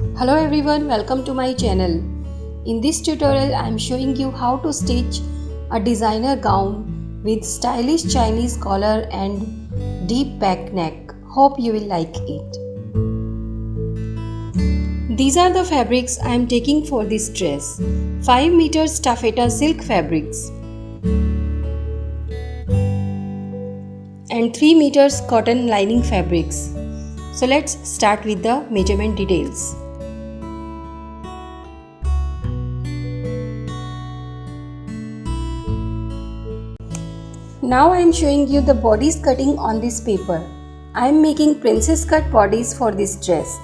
Hello everyone, welcome to my channel. In this tutorial I am showing you how to stitch a designer gown with stylish Chinese collar and deep back neck. Hope you will like it. These are the fabrics I am taking for this dress. 5 meters taffeta silk fabrics and 3 meters cotton lining fabrics. So let's start with the measurement details. Now I am showing you the bodice cutting on this paper. I am making princess cut bodice for this dress.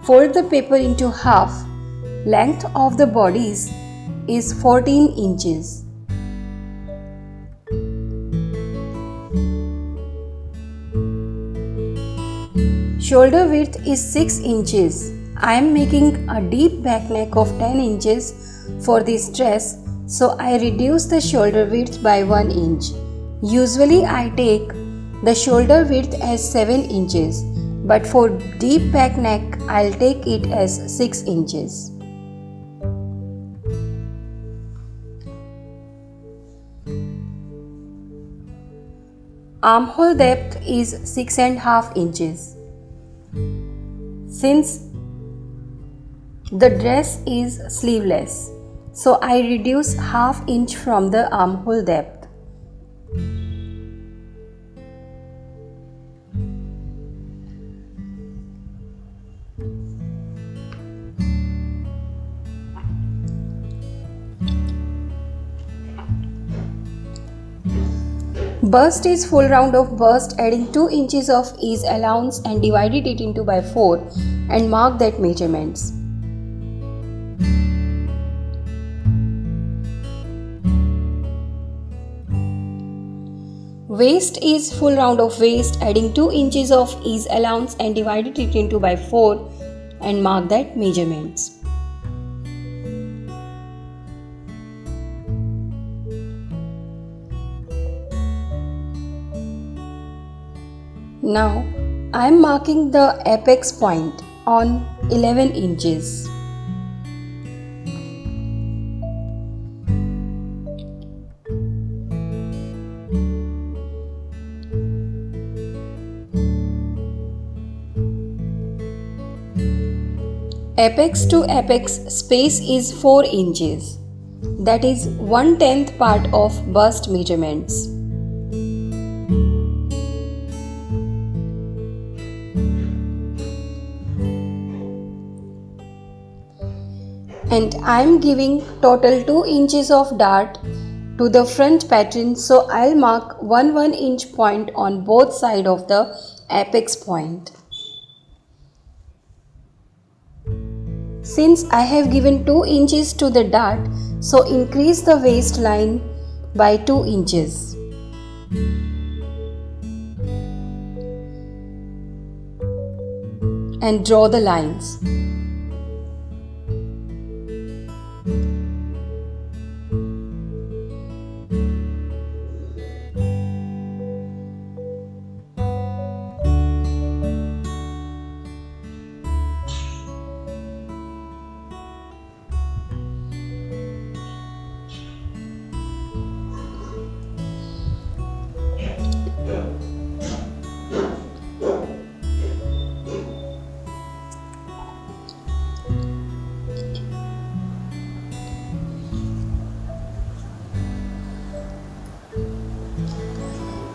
Fold the paper into half. Length of the bodice is 14 inches. Shoulder width is 6 inches. I am making a deep back neck of 10 inches for this dress, so I reduce the shoulder width by 1 inch. Usually I take the shoulder width as 7 inches, but for deep back neck I'll take it as 6 inches. Armhole depth is 6.5 inches. Since the dress is sleeveless, so I reduce half inch from the armhole depth. Bust is full round of bust, adding 2 inches of ease allowance and divided it into by 4 and mark that measurements. Waist is full round of waist, adding 2 inches of ease allowance and divided it into by 4 and mark that measurements. Now I am marking the apex point on 11 inches. Apex to apex space is 4 inches. That is 1/10 part of bust measurements. And I am giving total 2 inches of dart to the front pattern, so I'll mark 1 inch point on both sides of the apex point. Since I have given 2 inches to the dart, so increase the waistline by 2 inches. And draw the lines.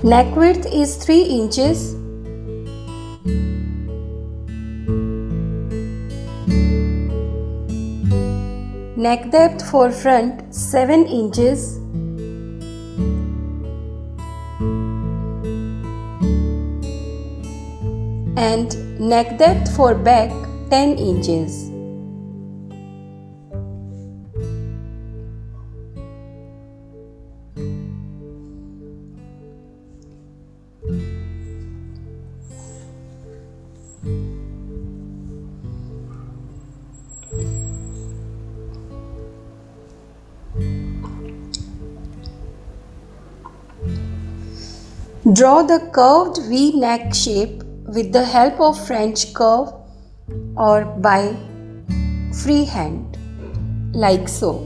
Neck width is 3 inches. Neck depth for front 7 inches. And neck depth for back 10 inches. Draw the curved V neck shape with the help of French curve or by freehand, like so.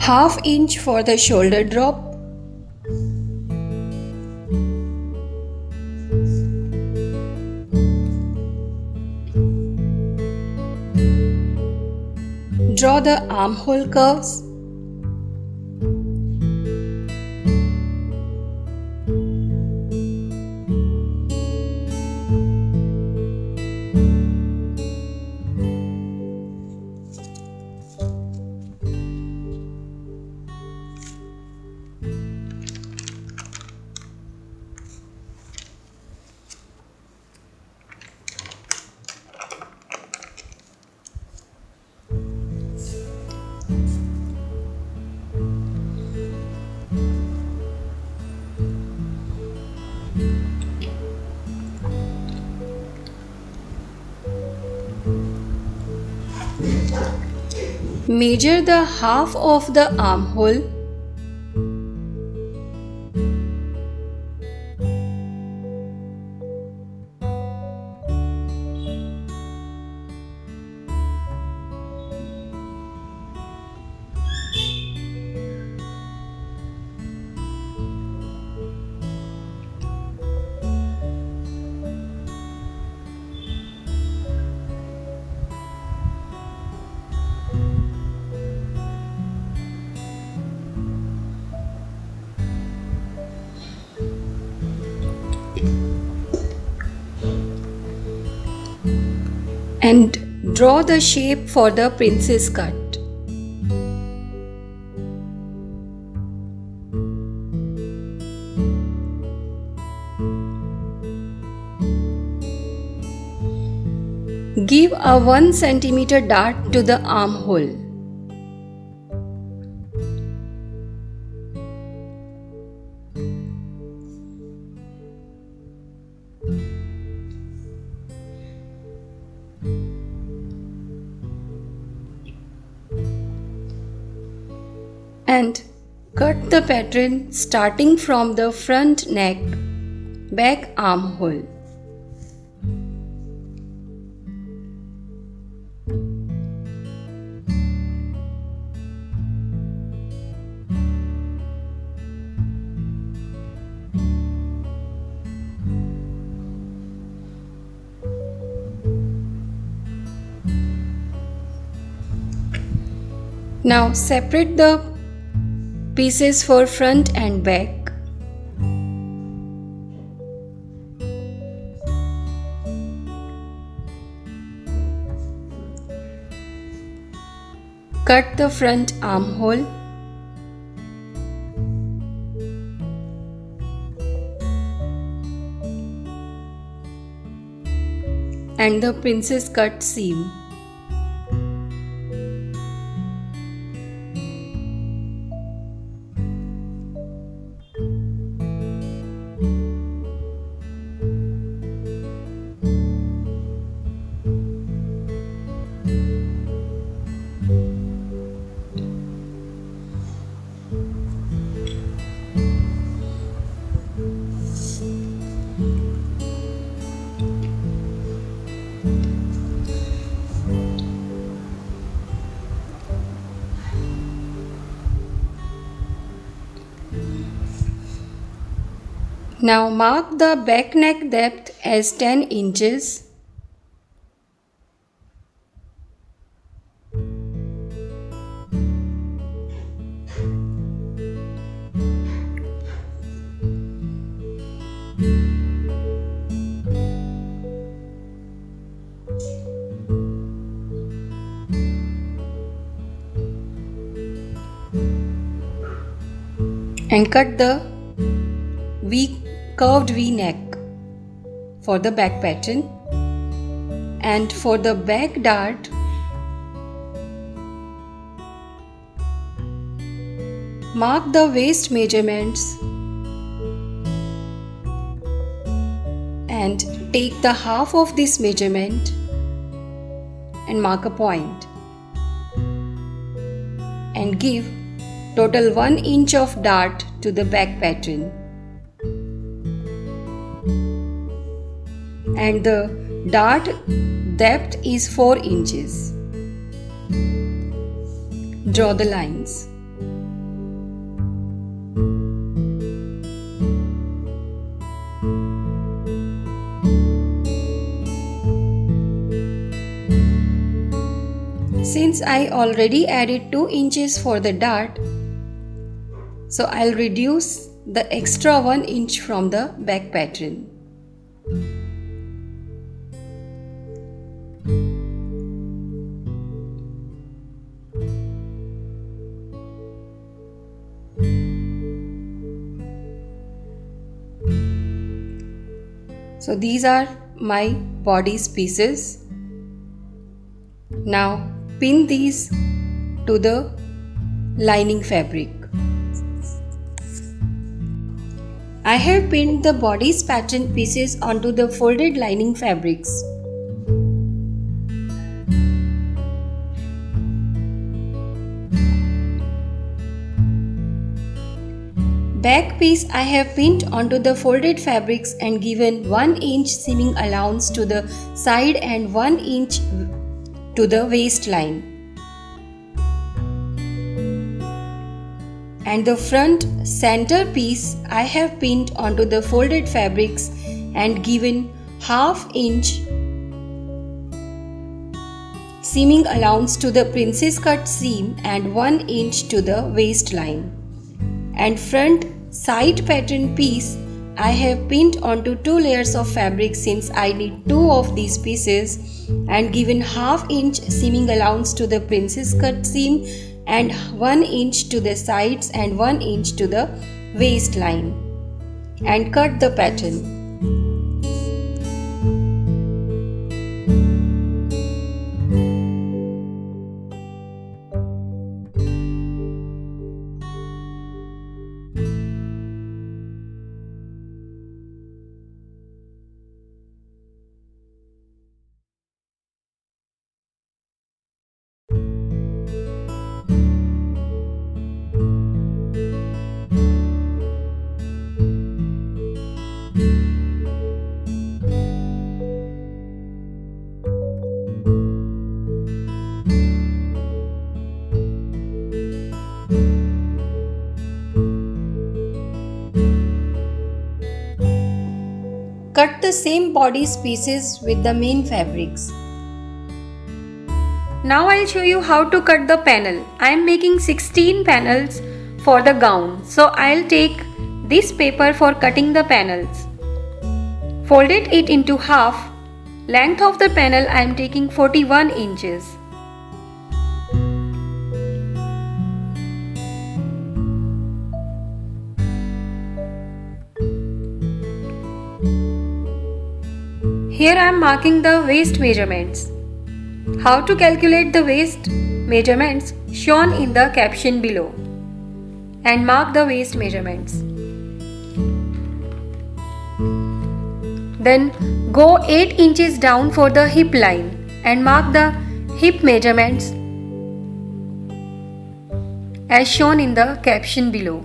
Half inch for the shoulder drop. Draw the armhole curves. Measure the half of the armhole. And draw the shape for the princess cut. Give a 1 cm dart to the armhole. And cut the pattern starting from the front neck, back armhole. Now separate the pieces for front and back. Cut the front armhole. And the princess cut seam. Now mark the back neck depth as 10 inches. and cut the curved V neck for the back pattern. And for the back dart, mark the waist measurements and take the half of this measurement and mark a point and give total 1 inch of dart to the back pattern. And the dart depth is 4 inches. Draw the lines. Since I already added 2 inches for the dart, so I'll reduce the extra 1 inch from the back pattern. So these are my bodice pieces. Now pin these to the lining fabric. I have pinned the bodice pattern pieces onto the folded lining fabrics. Back piece I have pinned onto the folded fabrics and given 1 inch seaming allowance to the side and 1 inch to the waistline. And the front center piece I have pinned onto the folded fabrics and given ½ inch seaming allowance to the princess cut seam and 1 inch to the waistline. And front side pattern piece I have pinned onto 2 layers of fabric since I need 2 of these pieces and given ½ inch seaming allowance to the princess cut seam and 1 inch to the sides and 1 inch to the waistline, and cut the pattern. Cut the same bodice pieces with the main fabrics. Now I'll show you how to cut the panel. I am making 16 panels for the gown. So I'll take this paper for cutting the panels. Folded it into half. Length of the panel I am taking 41 inches. Here I am marking the waist measurements. How to calculate the waist measurements shown in the caption below. And mark the waist measurements. Then go 8 inches down for the hip line and mark the hip measurements as shown in the caption below.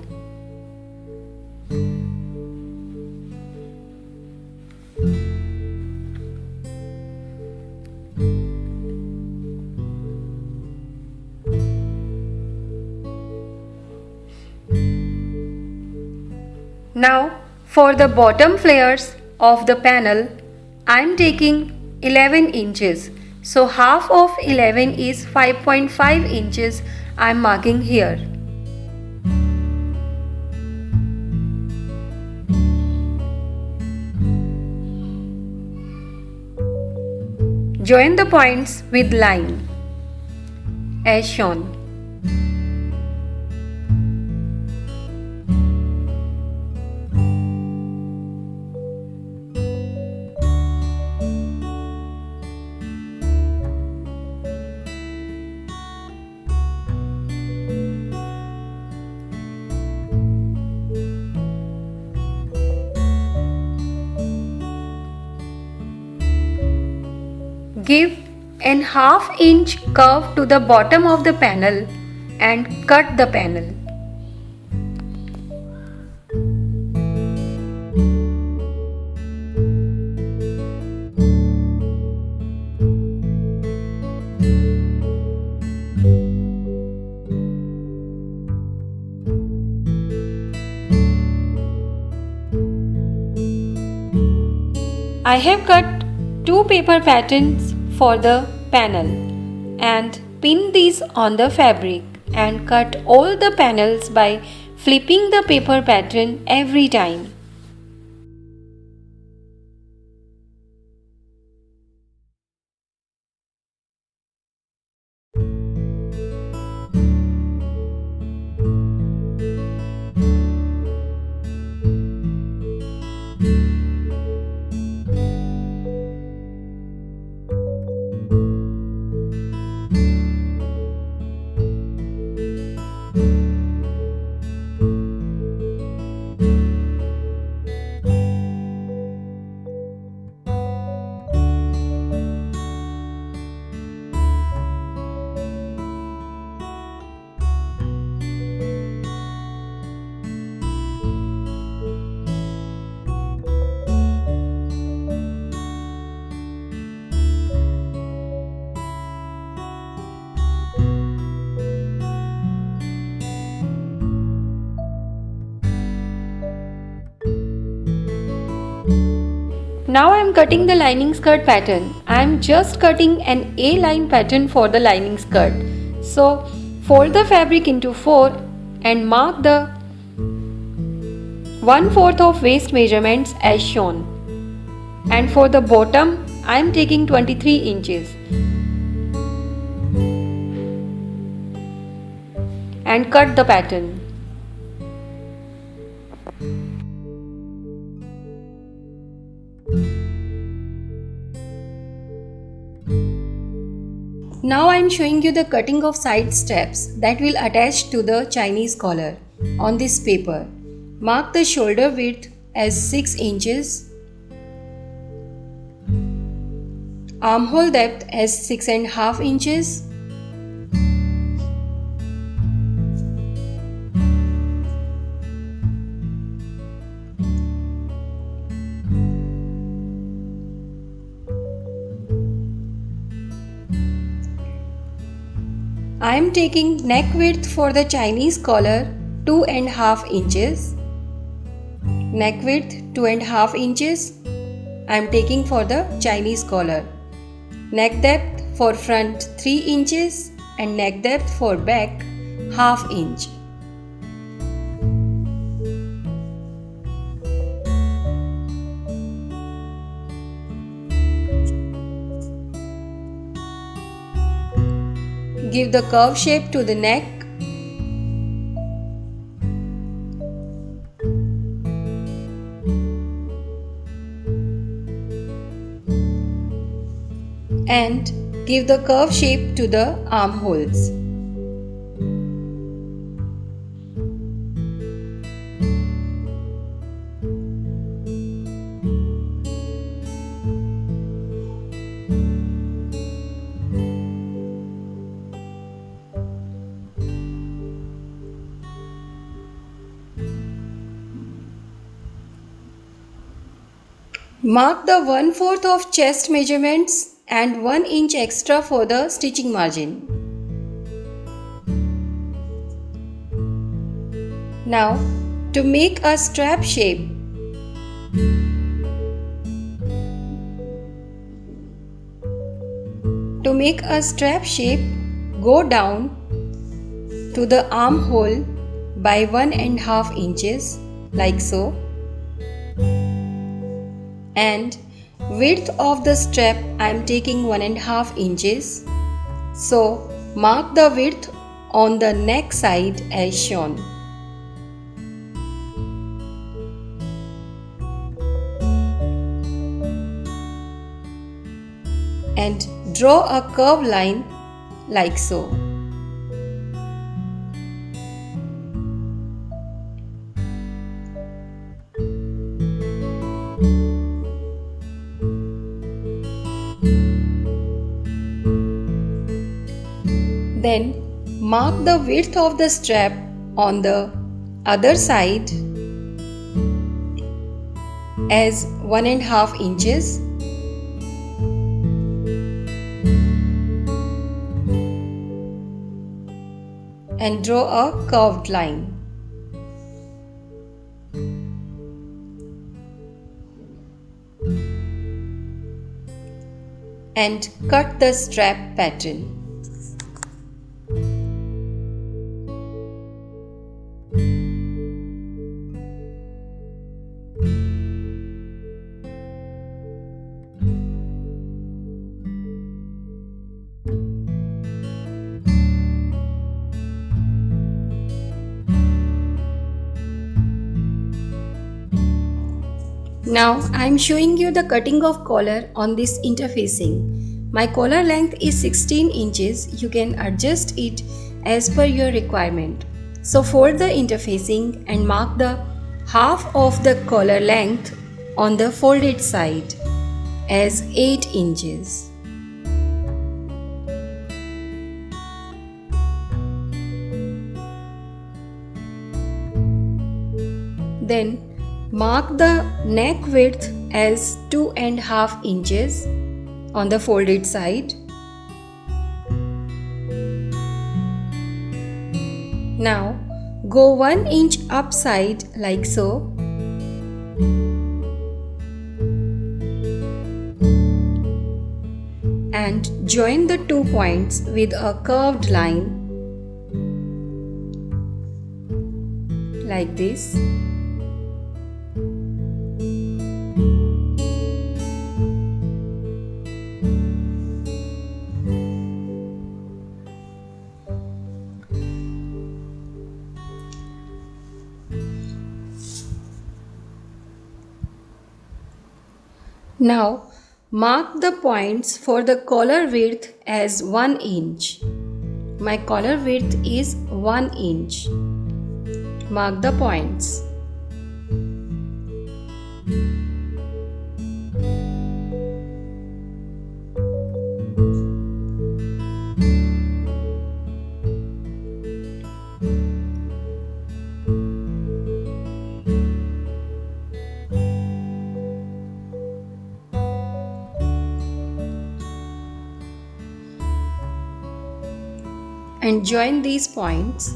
Now for the bottom flares of the panel, I am taking 11 inches. So half of 11 is 5.5 inches I am marking here. Join the points with line as shown. Give an half-inch curve to the bottom of the panel and cut the panel. I have cut two paper patterns for the panel and pin these on the fabric and cut all the panels by flipping the paper pattern every time. Now I am cutting the lining skirt pattern. I am just cutting an A-line pattern for the lining skirt. So fold the fabric into 4 and mark the 1/4 of waist measurements as shown. And for the bottom I am taking 23 inches. And cut the pattern. Now I am showing you the cutting of side straps that will attach to the Chinese collar on this paper. Mark the shoulder width as 6 inches, armhole depth as 6.5 inches, I am taking neck width for the Chinese collar 2.5 inches, neck width 2.5 inches I am taking for the Chinese collar, neck depth for front 3 inches and neck depth for back 1/2 inch. Give the curve shape to the neck and give the curve shape to the armholes. Mark the 1/4 of chest measurements and 1 inch extra for the stitching margin. Now to make a strap shape, go down to the armhole by 1.5 inches like so. And width of the strap I am taking 1.5 inches. So mark the width on the neck side as shown. And draw a curved line like so. Then mark the width of the strap on the other side as 1.5 inches. And draw a curved line. And cut the strap pattern. Now I am showing you the cutting of collar on this interfacing. My collar length is 16 inches. You can adjust it as per your requirement. So fold the interfacing and mark the half of the collar length on the folded side as 8 inches. Then mark the neck width as 2.5 inches on the folded side. Now go 1 inch upside like so. And join the 2 points with a curved line like this. Now mark the points for the collar width as 1 inch. My collar width is 1 inch. Mark the points. And join these points.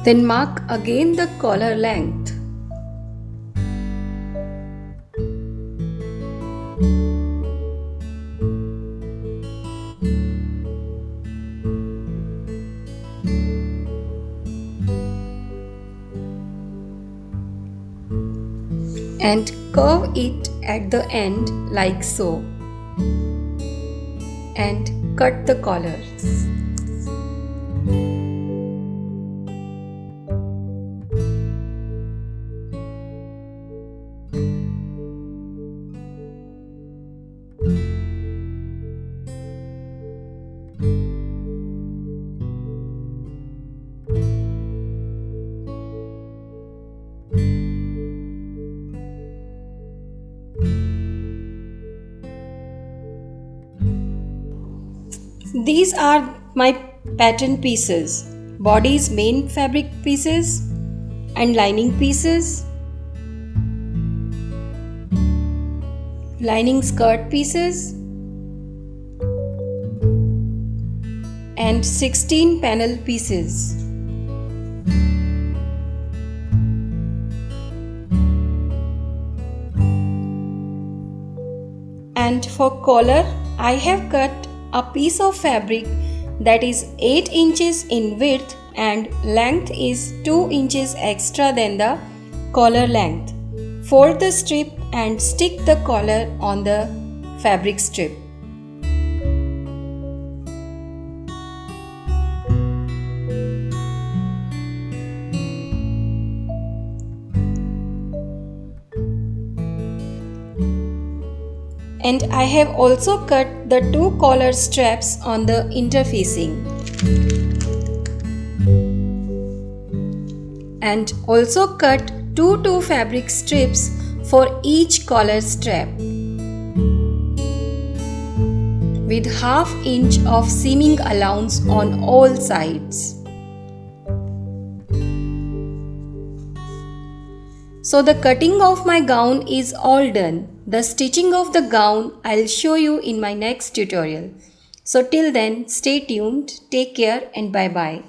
Then mark again the collar length. And curve it at the end like so. And cut the collar. These are my pattern pieces, body's main fabric pieces and lining pieces, lining skirt pieces and 16 panel pieces. And for collar, I have cut a piece of fabric that is 8 inches in width and length is 2 inches extra than the collar length. Fold the strip and stick the collar on the fabric strip. And I have also cut the 2 collar straps on the interfacing. and also cut 2 fabric strips for each collar strap with ½ inch of seaming allowance on all sides. So the cutting of my gown is all done. The stitching of the gown I'll show you in my next tutorial. So till then, stay tuned, take care and bye bye.